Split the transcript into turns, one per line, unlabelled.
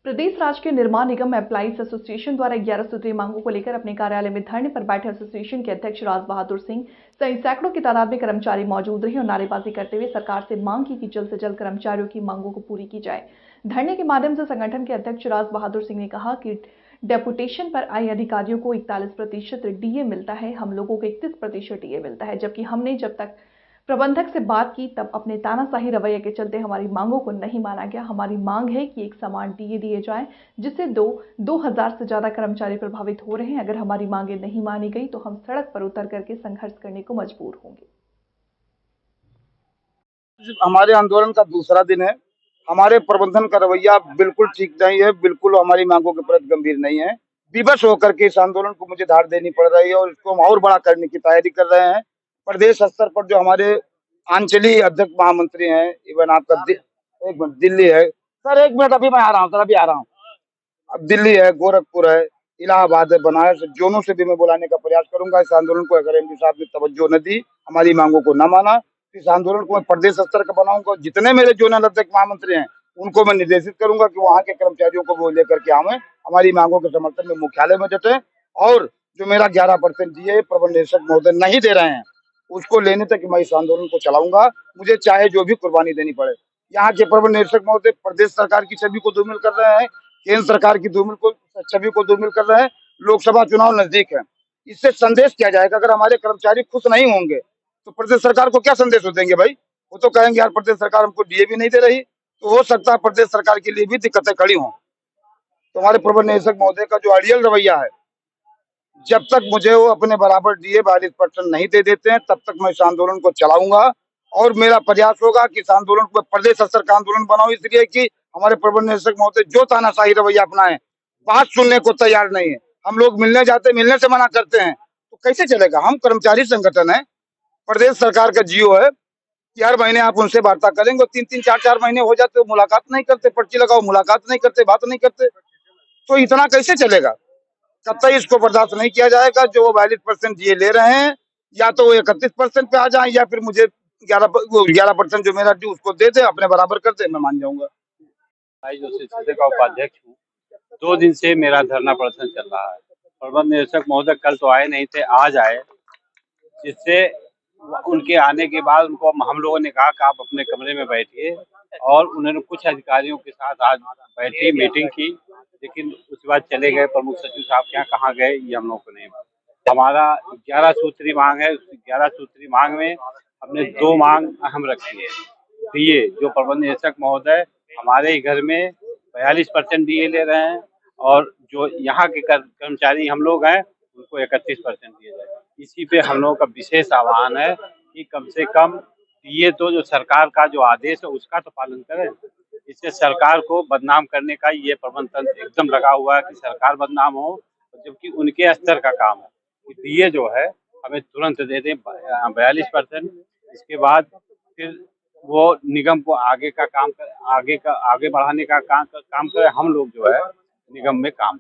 प्रदेश राज्य के निर्माण निगम एम्प्लॉइज एसोसिएशन द्वारा 11 सूत्रीय मांगों को लेकर अपने कार्यालय में धरने पर बैठे एसोसिएशन के अध्यक्ष राज बहादुर सिंह सहित सैकड़ों की तादाद में कर्मचारी मौजूद रहे और नारेबाजी करते हुए सरकार से मांग की कि जल्द से जल्द कर्मचारियों की मांगों को पूरी की जाए। धरने के माध्यम से संगठन के अध्यक्ष राज बहादुर सिंह ने कहा कि डेपुटेशन पर आए अधिकारियों को 41% डीए मिलता है, हम लोगों को 31% डीए मिलता है, जबकि हमने जब तक प्रबंधक से बात की तब अपने तानाशाही रवैये के चलते हमारी मांगों को नहीं माना गया। हमारी मांग है कि एक समान डीए दिए जाएं, जिससे 2000 से ज्यादा कर्मचारी प्रभावित हो रहे हैं। अगर हमारी मांगे नहीं मानी गई तो हम सड़क पर उतर करके संघर्ष करने को मजबूर होंगे।
हमारे आंदोलन का दूसरा दिन है। हमारे प्रबंधन का रवैया बिल्कुल ठीक नहीं है, बिल्कुल हमारी मांगों के प्रति गंभीर नहीं है। विवश होकर के इस आंदोलन को मुझे धार देनी पड़ रही है और इसको हम और बड़ा करने की तैयारी कर रहे हैं। प्रदेश स्तर पर जो हमारे आंचलिक अध्यक्ष महामंत्री हैं, इवन आपका एक मिनट दिल्ली है सर, एक मिनट अभी मैं आ रहा हूँ सर, अभी आ रहा हूँ। अब दिल्ली है, गोरखपुर है, इलाहाबाद है, बनारस, जोनों से भी मैं बुलाने का प्रयास करूंगा। इस आंदोलन को अगर एमपी साहब ने तवज्जो न दी, हमारी मांगों को न माना, इस आंदोलन को मैं प्रदेश स्तर का बनाऊंगा। जितने मेरे जोनल अध्यक्ष महामंत्री हैं उनको मैं निर्देशित करूंगा कि वहां के कर्मचारियों को वो लेकर के आवे, हमारी मांगों के समर्थन में मुख्यालय में जुटे और जो मेरा 11% डीए प्रबंध निदेशक महोदय नहीं दे रहे हैं उसको लेने तक मैं इस आंदोलन को चलाऊंगा, मुझे चाहे जो भी कुर्बानी देनी पड़े। यहाँ के प्रबंध निदेशक महोदय प्रदेश सरकार की छवि को धूमिल कर रहे हैं, केंद्र सरकार की छवि को धूमिल कर रहे हैं। लोकसभा चुनाव नजदीक है, इससे संदेश क्या जाएगा? अगर हमारे कर्मचारी खुश नहीं होंगे तो प्रदेश सरकार को क्या संदेश देंगे भाई? वो तो कहेंगे यार प्रदेश सरकार हमको डीए भी नहीं दे रही, तो हो सकता है प्रदेश सरकार के लिए भी दिक्कतें खड़ी हों। तो हमारे प्रबंध निदेशक महोदय का जो अड़ियल रवैया है, जब तक मुझे वो अपने बराबर डीए 42% नहीं दे देते हैं तब तक मैं इस आंदोलन को चलाऊंगा और मेरा प्रयास होगा कि इस आंदोलन को प्रदेश स्तर का आंदोलन बनाऊं, इसलिए कि हमारे प्रबंध निदेशक महोदय जो तानाशाही रवैया अपनाए, बात सुनने को तैयार नहीं है। हम लोग मिलने जाते, मिलने से मना करते हैं, तो कैसे चलेगा? हम कर्मचारी संगठन है, प्रदेश सरकार का जियो है कि हर महीने आप उनसे वार्ता करेंगे, 3-3, 4-4 महीने हो जाते, मुलाकात नहीं करते, पर्ची लगाओ मुलाकात नहीं करते, बात नहीं करते, तो इतना कैसे चलेगा? तब तक इसको बर्दाश्त नहीं किया जाएगा। जो वो 42% ये ले रहे हैं, या तो वो 31% पे आ जाए या फिर मुझे 11% जो मेरा ड्यू उसको दे दे, अपने बराबर कर दे, मैं मान जाऊंगा।
जो का उपाध्यक्ष हूँ, 2 दिन से मेरा धरना प्रदर्शन चल रहा है। प्रबंध निदेशक महोदय कल तो आए नहीं थे, आज आए, जिससे उनके आने के बाद उनको हम लोगों ने कहा कि आप अपने कमरे में बैठिए, और उन्होंने कुछ अधिकारियों के साथ आज बैठी मीटिंग की, लेकिन उसके बाद चले गए। प्रमुख सचिव साहब के यहाँ कहाँ गए ये हम लोग को नहीं मालूम। हमारा 11 सूत्री मांग है, उस 11 सूत्री मांग में हमने 2 मांग अहम रखी है। डीए, जो प्रबंध निदेशक महोदय हमारे ही घर में 42% डीए ले रहे हैं और जो यहाँ के कर्मचारी हम लोग हैं उनको 31% दिए जाए। इसी पे हम लोगों का विशेष आह्वान है कि कम से कम ये तो जो सरकार का जो आदेश है उसका तो पालन करें। इससे सरकार को बदनाम करने का ये प्रबंध तंत्र एकदम लगा हुआ है कि सरकार बदनाम हो, जबकि उनके स्तर का काम है कि डीए जो है हमें तुरंत दे दें 42%। इसके बाद फिर वो निगम को आगे का काम कर, आगे बढ़ाने का काम करे। हम लोग जो है निगम में काम